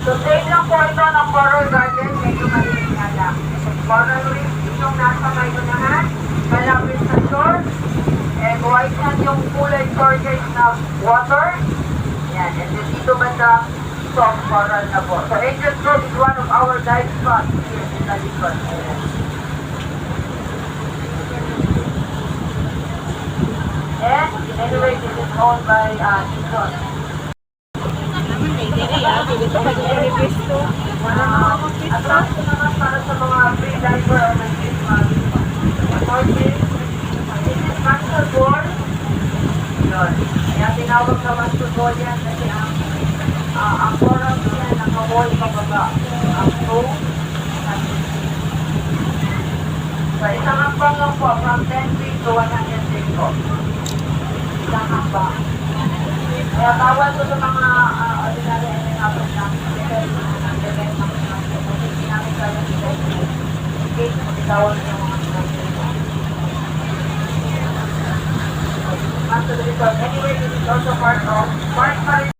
So, same lang po ito ng Coral Garden, medyo maliit nga lang. Coral Reef yung nasa may unahan, malapit sa shore, and white yan yung kulay turquoise na water. Yan, and then dito banda, soft coral na po. So, Angels Grove is one of our dive spots here in Taliban. And anyway, this is owned by Nixon. Attract ko naman para sa mga free diver or may Christmas. This is master ball. Yun. Kaya tinawag na master ball yan kasi ang coral niya naka-wall pababa. Ang toe. So, isang hambang lang po from 10 feet to 100 feet po. Isang hambang. Kaya bawal ko sa mga ordinary enabling namin kasi hindi namin kaya nila in case magkitawag yung mga anyway, this is also part of